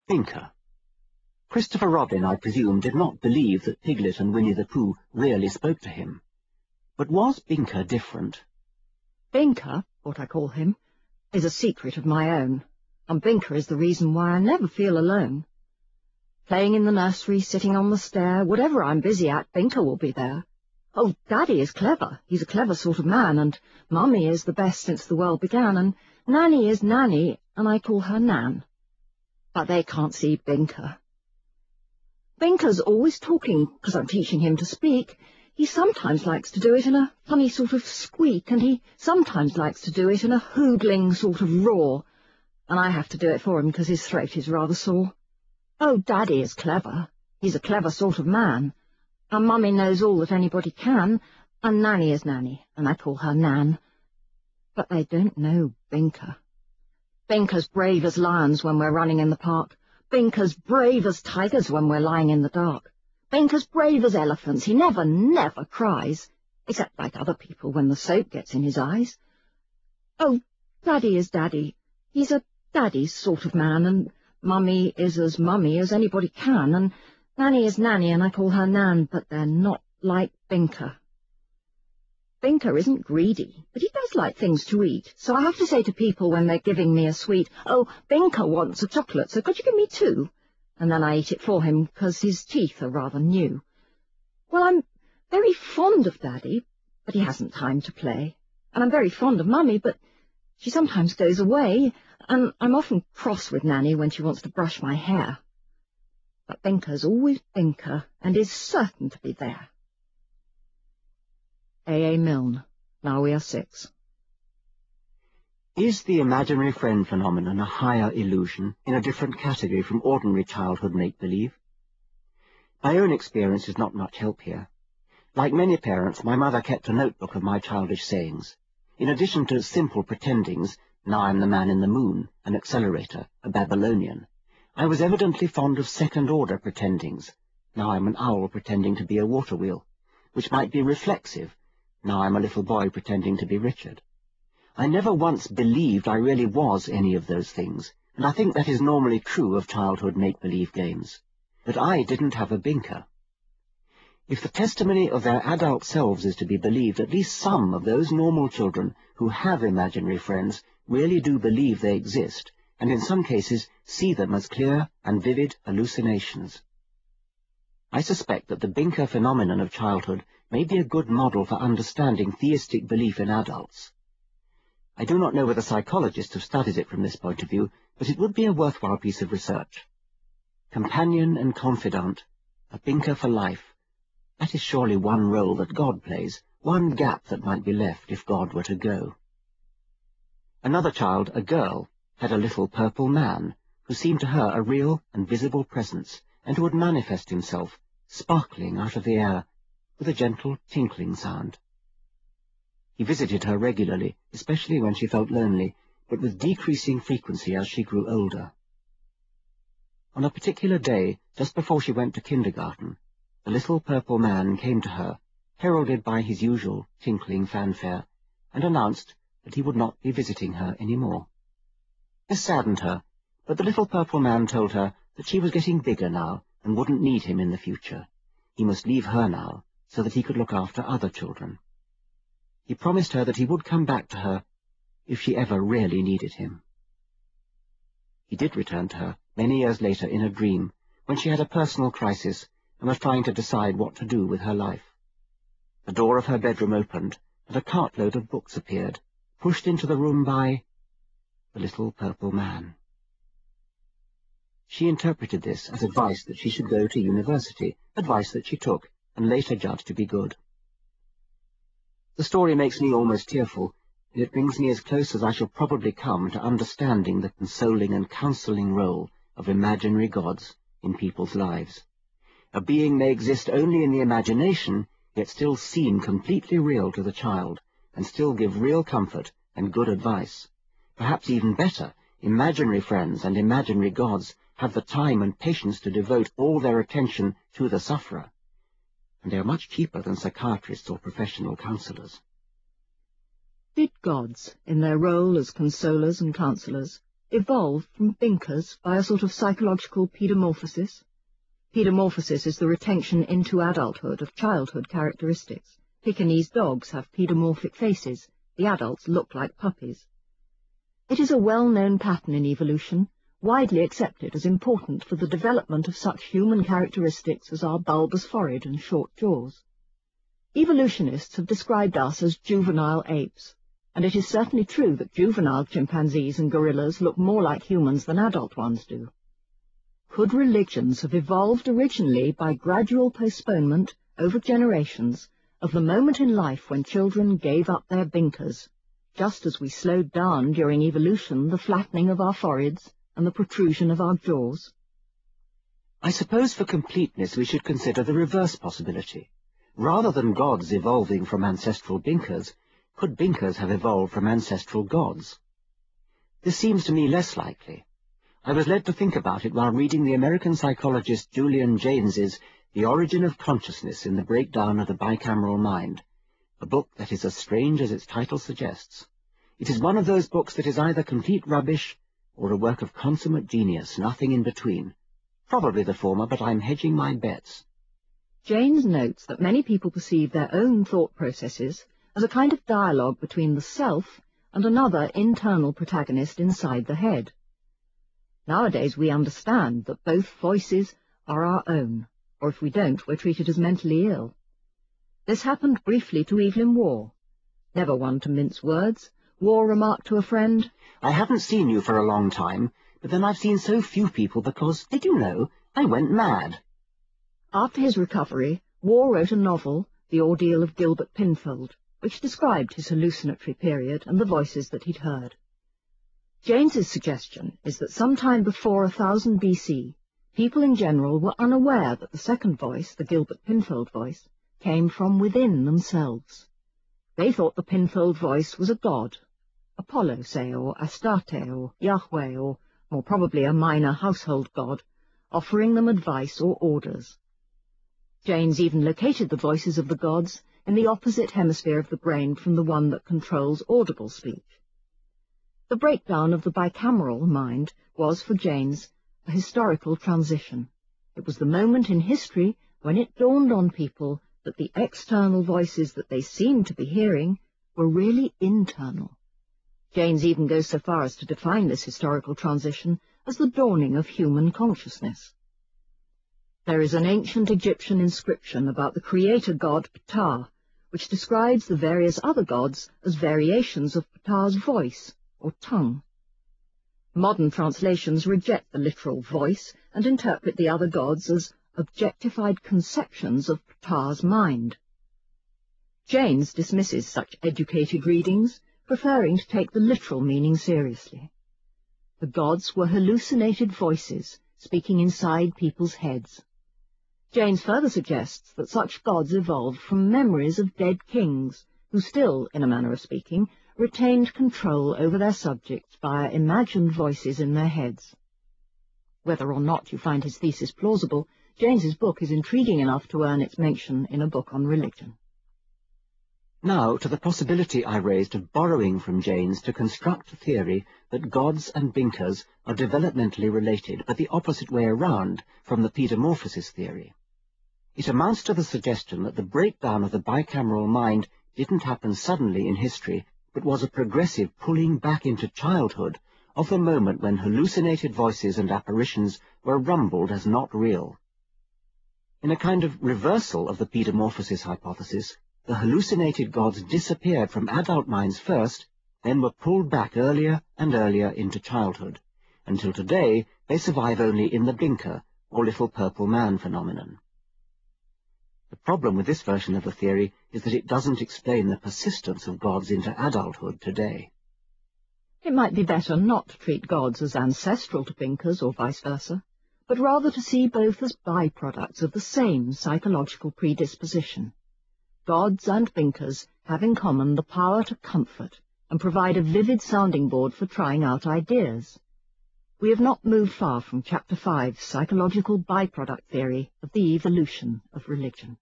Binker. Christopher Robin, I presume, did not believe that Piglet and Winnie the Pooh really spoke to him. But was Binker different? Binker, what I call him, is a secret of my own, and Binker is the reason why I never feel alone. Playing in the nursery, sitting on the stair, whatever I'm busy at, Binker will be there. Oh, Daddy is clever. He's a clever sort of man, and Mummy is the best since the world began, and Nanny is Nanny, and I call her Nan. But they can't see Binker. Binker's always talking, because I'm teaching him to speak. He sometimes likes to do it in a funny sort of squeak, and he sometimes likes to do it in a hoodling sort of roar, and I have to do it for him because his throat is rather sore. Oh, Daddy is clever. He's a clever sort of man, and Mummy knows all that anybody can, and Nanny is Nanny, and I call her Nan. But they don't know Binker. Binker's brave as lions when we're running in the park. Binker's brave as tigers when we're lying in the dark. Binker's brave as elephants. He never cries, except like other people when the soap gets in his eyes. Oh, Daddy is Daddy. He's a Daddy sort of man, and Mummy is as Mummy as anybody can, and Nanny is Nanny, and I call her Nan, but they're not like Binker. Binker isn't greedy, but he does like things to eat, so I have to say to people when they're giving me a sweet, "Oh, Binker wants a chocolate, so could you give me 2? And then I eat it for him, because his teeth are rather new. Well, I'm very fond of Daddy, but he hasn't time to play, and I'm very fond of Mummy, but she sometimes goes away, and I'm often cross with Nanny when she wants to brush my hair. But Binker's always Binker, and is certain to be there." A. Milne. Now we are 6. Is the imaginary friend phenomenon a higher illusion, in a different category from ordinary childhood make-believe? My own experience is not much help here. Like many parents, my mother kept a notebook of my childish sayings. In addition to simple pretendings, "Now I'm the man in the moon," an accelerator, a Babylonian, I was evidently fond of second-order pretendings. "Now I'm an owl pretending to be a water wheel," which might be reflexive. "Now I'm a little boy pretending to be Richard." I never once believed I really was any of those things, and I think that is normally true of childhood make-believe games. But I didn't have a Binker. If the testimony of their adult selves is to be believed, at least some of those normal children who have imaginary friends really do believe they exist, and in some cases see them as clear and vivid hallucinations. I suspect that the Binker phenomenon of childhood may be a good model for understanding theistic belief in adults. I do not know whether psychologists have studied it from this point of view, but it would be a worthwhile piece of research. Companion and confidant, a Binker for life. That is surely one role that God plays, one gap that might be left if God were to go. Another child, a girl, had a little purple man, who seemed to her a real and visible presence, and who would manifest himself, sparkling out of the air, with a gentle tinkling sound. He visited her regularly, especially when she felt lonely, but with decreasing frequency as she grew older. On a particular day, just before she went to kindergarten, the little purple man came to her, heralded by his usual tinkling fanfare, and announced that he would not be visiting her any more. This saddened her, but the little purple man told her that she was getting bigger now and wouldn't need him in the future. He must leave her now, so that he could look after other children. He promised her that he would come back to her if she ever really needed him. He did return to her many years later in a dream, when she had a personal crisis and was trying to decide what to do with her life. The door of her bedroom opened, and a cartload of books appeared, pushed into the room by the little purple man. She interpreted this as advice that she should go to university, advice that she took, and later judged to be good. The story makes me almost tearful, and it brings me as close as I shall probably come to understanding the consoling and counselling role of imaginary gods in people's lives. A being may exist only in the imagination, yet still seem completely real to the child, and still give real comfort and good advice. Perhaps even better, imaginary friends and imaginary gods have the time and patience to devote all their attention to the sufferer, and they are much cheaper than psychiatrists or professional counsellors. Did gods, in their role as consolers and counsellors, evolved from Binkers by a sort of psychological pedamorphosis. Pedamorphosis is the retention into adulthood of childhood characteristics. Pekingese dogs have pedamorphic faces. The adults look like puppies. It is a well-known pattern in evolution, widely accepted as important for the development of such human characteristics as our bulbous forehead and short jaws. Evolutionists have described us as juvenile apes, and it is certainly true that juvenile chimpanzees and gorillas look more like humans than adult ones do. Could religions have evolved originally by gradual postponement over generations of the moment in life when children gave up their binkers, just as we slowed down during evolution the flattening of our foreheads and the protrusion of our jaws? I suppose for completeness we should consider the reverse possibility. Rather than gods evolving from ancestral binkers, could binkers have evolved from ancestral gods? This seems to me less likely. I was led to think about it while reading the American psychologist Julian Jaynes's The Origin of Consciousness in the Breakdown of the Bicameral Mind, a book that is as strange as its title suggests. It is one of those books that is either complete rubbish or a work of consummate genius, nothing in between. Probably the former, but I'm hedging my bets. Jaynes notes that many people perceive their own thought processes as a kind of dialogue between the self and another internal protagonist inside the head. Nowadays we understand that both voices are our own, or if we don't, we're treated as mentally ill. This happened briefly to Evelyn Waugh. Never one to mince words, Waugh remarked to a friend, "I haven't seen you for a long time, but then I've seen so few people because, did you know, I went mad." After his recovery, Waugh wrote a novel, The Ordeal of Gilbert Pinfold, which described his hallucinatory period and the voices that he'd heard. Jaynes's suggestion is that sometime before 1000 BC, people in general were unaware that the second voice, the Gilbert Pinfold voice, came from within themselves. They thought the Pinfold voice was a god, Apollo, say, or Astarte, or Yahweh, or more probably a minor household god, offering them advice or orders. Jaynes even located the voices of the gods in the opposite hemisphere of the brain from the one that controls audible speech. The breakdown of the bicameral mind was, for Jaynes, a historical transition. It was the moment in history when it dawned on people that the external voices that they seemed to be hearing were really internal. Jaynes even goes so far as to define this historical transition as the dawning of human consciousness. There is an ancient Egyptian inscription about the creator god Ptah, which describes the various other gods as variations of Ptah's voice, or tongue. Modern translations reject the literal voice and interpret the other gods as objectified conceptions of Ptah's mind. Jaynes dismisses such educated readings, preferring to take the literal meaning seriously. The gods were hallucinated voices speaking inside people's heads. Jaynes further suggests that such gods evolved from memories of dead kings, who still, in a manner of speaking, retained control over their subjects via imagined voices in their heads. Whether or not you find his thesis plausible, Jaynes's book is intriguing enough to earn its mention in a book on religion. Now to the possibility I raised of borrowing from Jaynes to construct a theory that gods and binkers are developmentally related, but the opposite way around from the pedamorphosis theory. It amounts to the suggestion that the breakdown of the bicameral mind didn't happen suddenly in history, but was a progressive pulling back into childhood of the moment when hallucinated voices and apparitions were rumbled as not real. In a kind of reversal of the pedamorphosis hypothesis, the hallucinated gods disappeared from adult minds first, then were pulled back earlier and earlier into childhood, until today they survive only in the Binker, or little purple man phenomenon. The problem with this version of the theory is that it doesn't explain the persistence of gods into adulthood today. It might be better not to treat gods as ancestral to Binkers or vice versa, but rather to see both as byproducts of the same psychological predisposition. Gods and Binkers have in common the power to comfort and provide a vivid sounding board for trying out ideas. We have not moved far from Chapter 5's psychological byproduct theory of the evolution of religion.